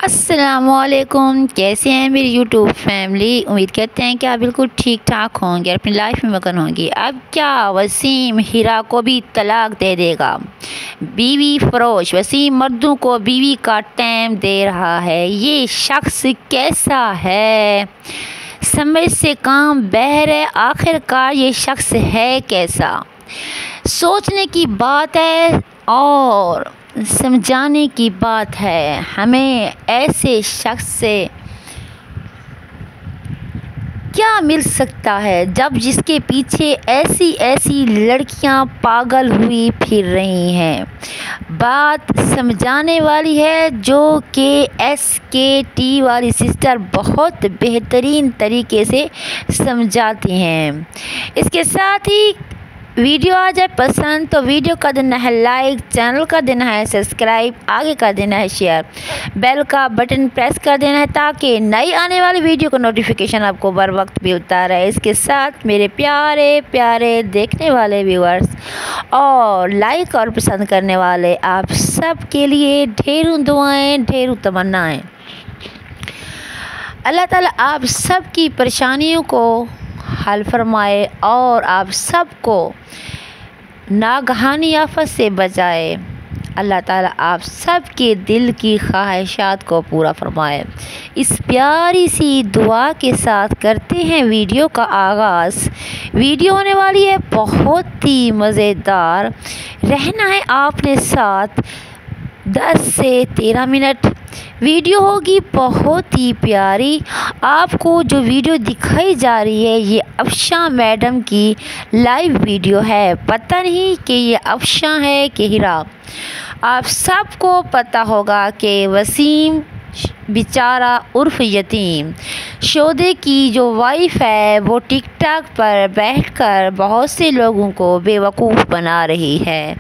अस्सलामुअलैकुम। कैसे हैं मेरी यूट्यूब फैमिली। उम्मीद करते हैं कि आप बिल्कुल ठीक ठाक होंगे, अपनी लाइफ में मगन होंगे। अब क्या वसीम हीरा को भी तलाक दे देगा। बीवी फरोश वसीम मर्दों को बीवी का टाइम दे रहा है। ये शख्स कैसा है, समझ से काम बहर है। आखिरकार ये शख्स है कैसा, सोचने की बात है और समझाने की बात है। हमें ऐसे शख्स से क्या मिल सकता है जब जिसके पीछे ऐसी ऐसी लड़कियां पागल हुई फिर रही हैं। बात समझाने वाली है जो कि SKT वाली सिस्टर बहुत बेहतरीन तरीके से समझाती हैं। इसके साथ ही वीडियो आ जाए पसंद तो वीडियो का देना है लाइक, चैनल का देना है सब्सक्राइब, आगे का देना है शेयर, बेल का बटन प्रेस कर देना है ताकि नई आने वाली वीडियो का नोटिफिकेशन आपको बर वक्त मिलता रहे। इसके साथ मेरे प्यारे प्यारे देखने वाले व्यूअर्स और लाइक और पसंद करने वाले आप सब के लिए ढेरों दुआएं, ढेरों तमन्नाएं। अल्लाह ताला आप सब की परेशानियों को हल फरमाए और आप सबको नागहानी आफत से बचाए। अल्लाह ताला आप सब के दिल की ख्वाहिशात को पूरा फरमाए। इस प्यारी सी दुआ के साथ करते हैं वीडियो का आगाज़। वीडियो होने वाली है बहुत ही मज़ेदार। रहना है आपने साथ 10 से 13 मिनट। वीडियो होगी बहुत ही प्यारी। आपको जो वीडियो दिखाई जा रही है ये अफशा मैडम की लाइव वीडियो है। पता नहीं कि ये अफशा है कि हीरा। आप सबको पता होगा कि वसीम बेचारा उर्फ यतीम शोदे की जो वाइफ है वो टिकटॉक पर बैठकर बहुत से लोगों को बेवकूफ़ बना रही है,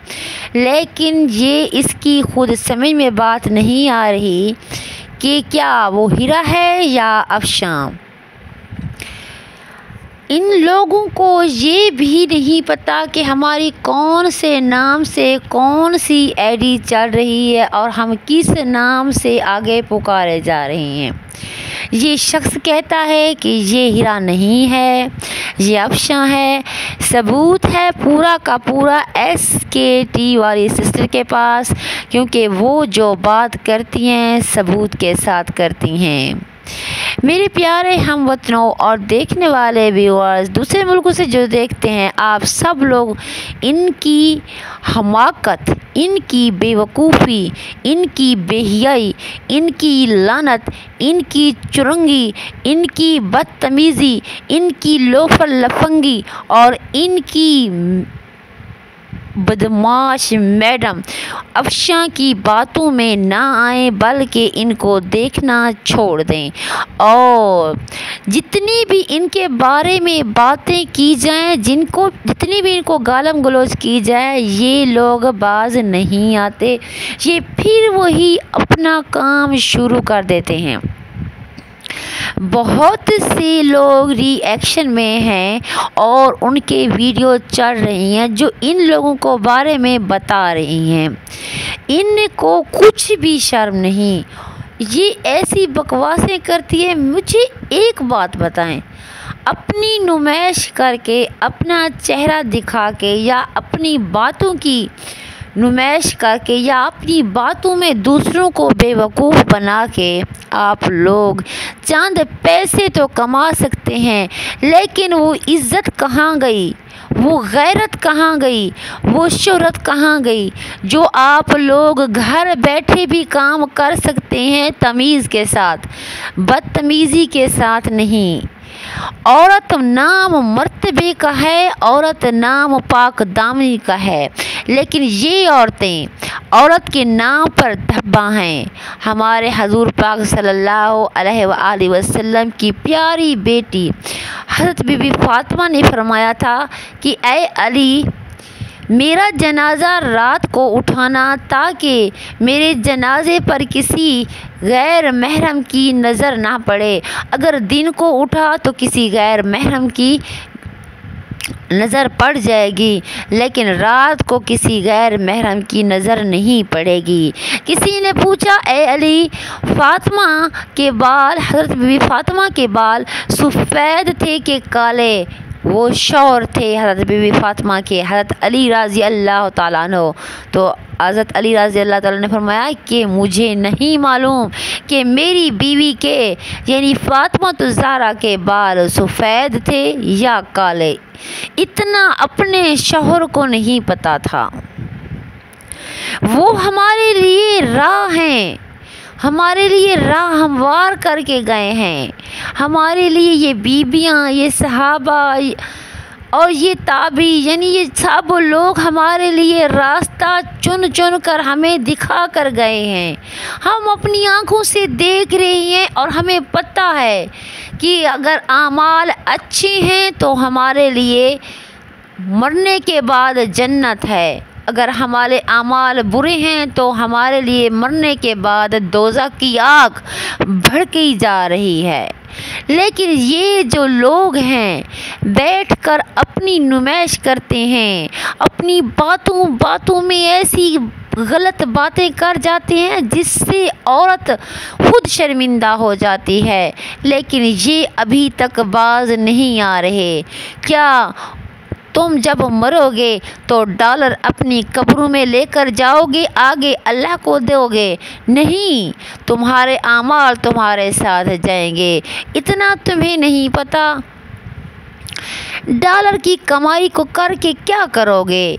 लेकिन ये इसकी खुद समझ में बात नहीं आ रही कि क्या वो हीरा है या अफशा। इन लोगों को ये भी नहीं पता कि हमारी कौन से नाम से कौन सी आईडी चल रही है और हम किस नाम से आगे पुकारे जा रहे हैं। ये शख्स कहता है कि ये हीरा नहीं है, ये अफशा है। सबूत है पूरा का पूरा SKT वाली सिस्टर के पास, क्योंकि वो जो बात करती हैं सबूत के साथ करती हैं। मेरे प्यारे हम वतनों और देखने वाले व्यूअर्स दूसरे मुल्कों से जो देखते हैं, आप सब लोग इनकी हमाकत, इनकी बेवकूफ़ी, इनकी बेहियाई, इनकी लानत, इनकी चुरंगी, इनकी बदतमीज़ी, इनकी लोफर लफंगी और इनकी बदमाश मैडम अफशा की बातों में ना आए, बल्कि इनको देखना छोड़ दें। और जितनी भी इनके बारे में बातें की जाएं, जितनी भी इनको गालम गलौज की जाए, ये लोग बाज नहीं आते। ये फिर वही अपना काम शुरू कर देते हैं। बहुत से लोग रिएक्शन में हैं और उनके वीडियो चल रही हैं जो इन लोगों को बारे में बता रही हैं। इनको कुछ भी शर्म नहीं, ये ऐसी बकवासें करती है। मुझे एक बात बताएं, अपनी नुमाइश करके, अपना चेहरा दिखा के या अपनी बातों की नुमाइश करके या अपनी बातों में दूसरों को बेवकूफ़ बना के आप लोग चंद पैसे तो कमा सकते हैं, लेकिन वो इज़्ज़त कहाँ गई, वो गैरत कहाँ गई, वो शोहरत कहाँ गई जो आप लोग घर बैठे भी काम कर सकते हैं तमीज़ के साथ, बदतमीज़ी के साथ नहीं। औरत नाम मर्तबे का है, औरत नाम पाक दामनी का है, लेकिन ये औरतें औरत के नाम पर धब्बा हैं। हमारे हजूर पाक सल्लल्लाहु अलैहि वसल्लम की प्यारी बेटी हज़रत बीबी फ़ातिमा ने फरमाया था कि ऐ अली, मेरा जनाज़ा रात को उठाना ताकि मेरे जनाजे पर किसी गैर महरम की नज़र ना पड़े। अगर दिन को उठा तो किसी गैर महरम की नज़र पड़ जाएगी, लेकिन रात को किसी गैर महरम की नज़र नहीं पड़ेगी। किसी ने पूछा, ए अली, फ़ातिमा के बाल, हज़रत बीबी फ़ातिमा के बाल सफ़ेद थे कि काले? वो शौहर थे हज़रत बीबी फ़ातिमा के, हज़रत अली रज़ी अल्लाह ताला अन्हु। तो हज़रत अली रज़ी अल्लाह ताला ने फरमाया कि मुझे नहीं मालूम कि मेरी बीवी के यानी फ़ातिमा तो ज़हरा के बाल सफ़ेद थे या काले। इतना अपने शौहर को नहीं पता था। वो हमारे लिए राह हैं, हमारे लिए राह हमवार करके गए हैं। हमारे लिए ये बीबियाँ, ये सहाबा और ये ताबी यानी ये सब लोग हमारे लिए रास्ता चुन चुन कर हमें दिखा कर गए हैं। हम अपनी आँखों से देख रहे हैं और हमें पता है कि अगर आमाल अच्छे हैं तो हमारे लिए मरने के बाद जन्नत है, अगर हमारे आमाल बुरे हैं तो हमारे लिए मरने के बाद दोज़ख की आग भड़की जा रही है। लेकिन ये जो लोग हैं बैठकर अपनी नुमाइश करते हैं, अपनी बातों में ऐसी गलत बातें कर जाते हैं जिससे औरत खुद शर्मिंदा हो जाती है, लेकिन ये अभी तक बाज नहीं आ रहे। क्या तुम जब मरोगे तो डॉलर अपनी कब्रों में लेकर जाओगे, आगे अल्लाह को दोगे? नहीं, तुम्हारे आमाल तुम्हारे साथ जाएंगे। इतना तुम्हें नहीं पता? डॉलर की कमाई को करके क्या करोगे?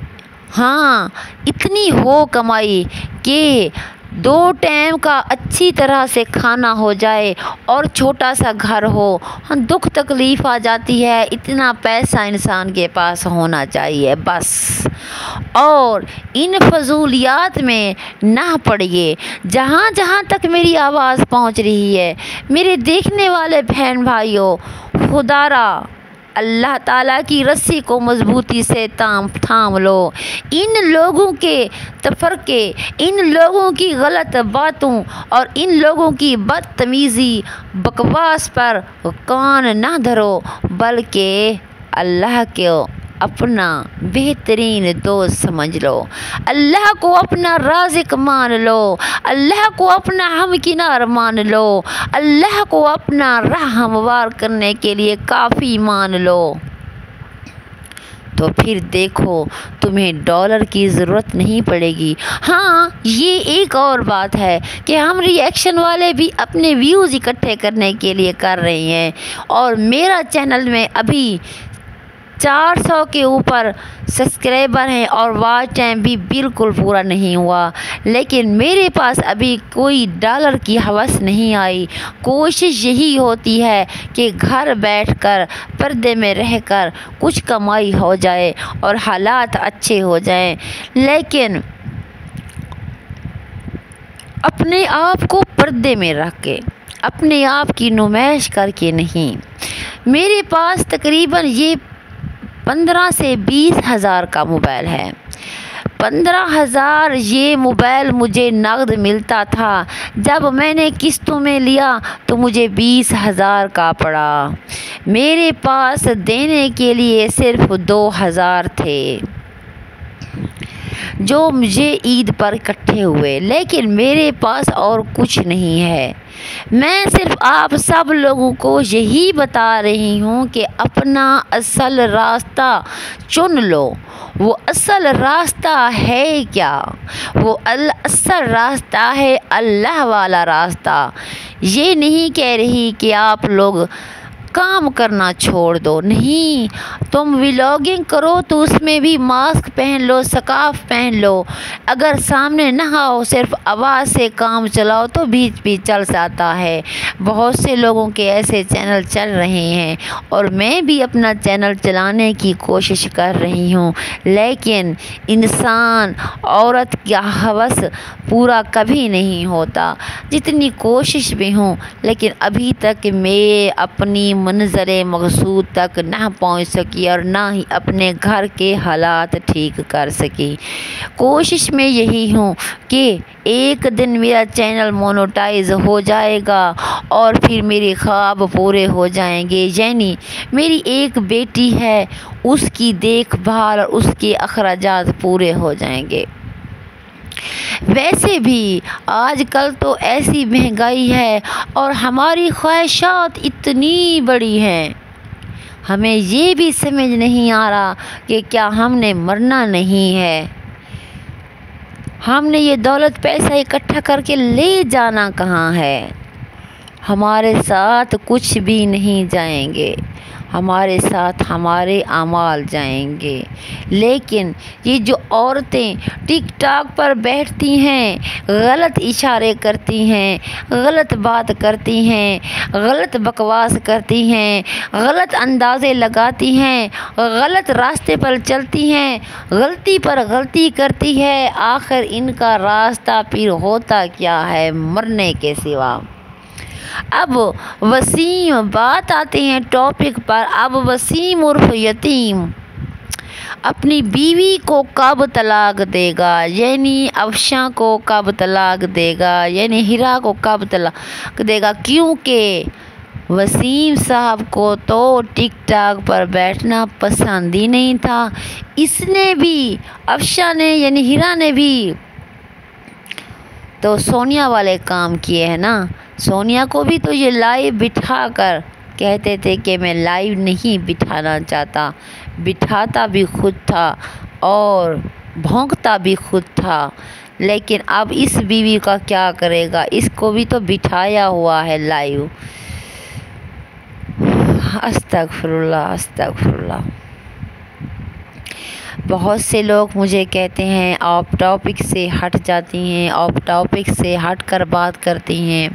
हाँ, इतनी हो कमाई कि 2 टाइम का अच्छी तरह से खाना हो जाए और छोटा सा घर हो। दुख तकलीफ़ आ जाती है, इतना पैसा इंसान के पास होना चाहिए बस। और इन फजूलियात में ना पड़िए। जहाँ जहाँ तक मेरी आवाज़ पहुँच रही है मेरे देखने वाले बहन भाइयों, खुदारा अल्लाह ताला की रस्सी को मजबूती से थाम लो। इन लोगों के तफरके, इन लोगों की गलत बातों और इन लोगों की बदतमीज़ी बकवास पर कान ना धरो, बल्कि अल्लाह के अपना बेहतरीन दोस्त समझ लो, अल्लाह को अपना राज़िक मान लो, अल्लाह को अपना हमकिनार मान लो, अल्लाह को अपना राह हमवार करने के लिए काफ़ी मान लो। तो फिर देखो तुम्हें डॉलर की ज़रूरत नहीं पड़ेगी। हाँ, ये एक और बात है कि हम रिएक्शन वाले भी अपने व्यूज़ इकट्ठे करने के लिए कर रहे हैं और मेरा चैनल में अभी 400 के ऊपर सब्सक्राइबर हैं और वॉच टाइम भी बिल्कुल पूरा नहीं हुआ, लेकिन मेरे पास अभी कोई डॉलर की हवस नहीं आई। कोशिश यही होती है कि घर बैठकर पर्दे में रहकर कुछ कमाई हो जाए और हालात अच्छे हो जाएं, लेकिन अपने आप को पर्दे में रख के, अपने आप की नुमाइश करके नहीं। मेरे पास तकरीबन ये 15 से 20 हज़ार का मोबाइल है। 15,000 ये मोबाइल मुझे नगद मिलता था। जब मैंने किस्तों में लिया तो मुझे 20,000 का पड़ा। मेरे पास देने के लिए सिर्फ 2,000 थे जो मुझे ईद पर इकट्ठे हुए, लेकिन मेरे पास और कुछ नहीं है। मैं सिर्फ आप सब लोगों को यही बता रही हूँ कि अपना असल रास्ता चुन लो। वो असल रास्ता है क्या? वो असल रास्ता है अल्लाह वाला रास्ता। ये नहीं कह रही कि आप लोग काम करना छोड़ दो, नहीं, तुम व्लॉगिंग करो तो उसमें भी मास्क पहन लो, स्कार्फ पहन लो। अगर सामने ना हो, सिर्फ आवाज़ से काम चलाओ तो बीच भी चल जाता है। बहुत से लोगों के ऐसे चैनल चल रहे हैं और मैं भी अपना चैनल चलाने की कोशिश कर रही हूँ, लेकिन इंसान औरत का हवस पूरा कभी नहीं होता। जितनी कोशिश भी हूँ, लेकिन अभी तक मैं अपनी मंज़र मकसूद तक ना पहुंच सकी और ना ही अपने घर के हालात ठीक कर सकी। कोशिश में यही हूँ कि एक दिन मेरा चैनल मोनेटाइज हो जाएगा और फिर मेरे ख्वाब पूरे हो जाएंगे। यानी मेरी एक बेटी है, उसकी देखभाल और उसके अखराजात पूरे हो जाएंगे। वैसे भी आजकल तो ऐसी महंगाई है और हमारी ख्वाहिशात इतनी बड़ी हैं, हमें ये भी समझ नहीं आ रहा कि क्या हमने मरना नहीं है। हमने ये दौलत पैसा इकट्ठा करके ले जाना कहाँ है। हमारे साथ कुछ भी नहीं जाएंगे, हमारे साथ हमारे अमाल जाएंगे। लेकिन ये जो औरतें टिकटॉक पर बैठती हैं, गलत इशारे करती हैं, गलत बात करती हैं, गलत बकवास करती हैं, गलत अंदाज़े लगाती हैं, गलत रास्ते पर चलती हैं, गलती पर गलती करती है, आखिर इनका रास्ता फिर होता क्या है मरने के सिवा। अब वसीम बात आते हैं टॉपिक पर। अब वसीम उर्फ यतीम अपनी बीवी को कब तलाक देगा, यानी अफशा को कब तलाक देगा, यानी हिरा को कब तलाक देगा। क्योंकि वसीम साहब को तो टिकटॉक पर बैठना पसंद ही नहीं था। इसने भी, अफशा ने यानी हिरा ने भी तो सोनिया वाले काम किए हैं ना। सोनिया को भी तो ये लाइव बिठा कर कहते थे कि मैं लाइव नहीं बिठाना चाहता, बिठाता भी खुद था और भौंकता भी खुद था। लेकिन अब इस बीवी का क्या करेगा, इसको भी तो बिठाया हुआ है लाइव। अस्तगफुरुल्लाह अस्तगफुरुल्लाह। बहुत से लोग मुझे कहते हैं आप टॉपिक से हट जाती हैं, आप टॉपिक से हट कर बात करती हैं,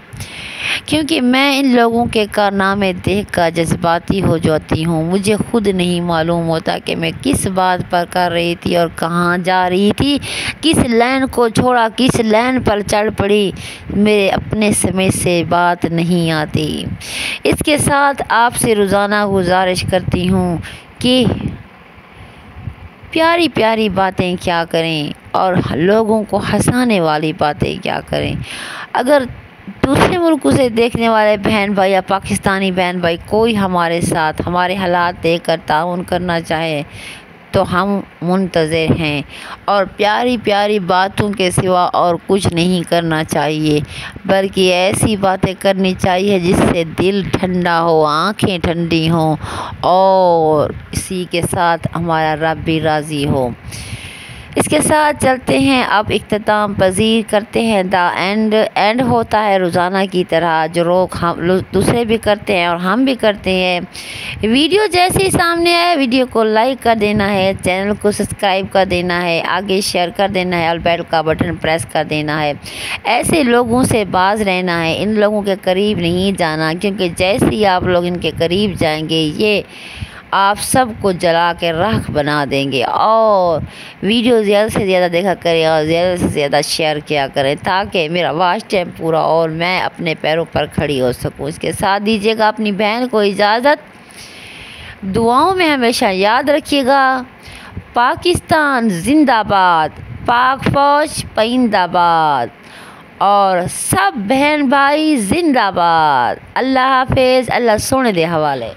क्योंकि मैं इन लोगों के कारनामे देख कर जज्बाती हो जाती हूँ। मुझे खुद नहीं मालूम होता कि मैं किस बात पर कर रही थी और कहाँ जा रही थी, किस लाइन को छोड़ा किस लाइन पर चढ़ पड़ी, मेरे अपने समय से बात नहीं आती। इसके साथ आपसे रोज़ाना गुजारिश करती हूँ कि प्यारी प्यारी बातें क्या करें और लोगों को हंसाने वाली बातें क्या करें। अगर दूसरे मुल्कों से देखने वाले बहन भाई या पाकिस्तानी बहन भाई कोई हमारे साथ हमारे हालात देख कर ताउन करना चाहे तो हम मुंतज़िर हैं। और प्यारी प्यारी बातों के सिवा और कुछ नहीं करना चाहिए, बल्कि ऐसी बातें करनी चाहिए जिससे दिल ठंडा हो, आँखें ठंडी हों और इसी के साथ हमारा रब भी राज़ी हो। इसके साथ चलते हैं, अब इख्तिताम पजीर करते हैं। द एंड होता है रोज़ाना की तरह, जो लोग हम दूसरे भी करते हैं और हम भी करते हैं। वीडियो जैसे ही सामने आए वीडियो को लाइक कर देना है, चैनल को सब्सक्राइब कर देना है, आगे शेयर कर देना है और बेल का बटन प्रेस कर देना है। ऐसे लोगों से बाज रहना है, इन लोगों के करीब नहीं जाना, क्योंकि जैसे ही आप लोग इनके करीब जाएंगे ये आप सबको जला के राख बना देंगे। और वीडियो ज़्यादा से ज़्यादा देखा करें और ज़्यादा से ज़्यादा शेयर किया करें ताकि मेरा वॉच टाइम पूरा और मैं अपने पैरों पर खड़ी हो सकूं। इसके साथ दीजिएगा अपनी बहन को इजाज़त, दुआओं में हमेशा याद रखिएगा। पाकिस्तान जिंदाबाद, पाक फौज पाइंदाबाद और सब बहन भाई जिंदाबाद। अल्लाह हाफिज़, अल्लाह सोने दे हवाले।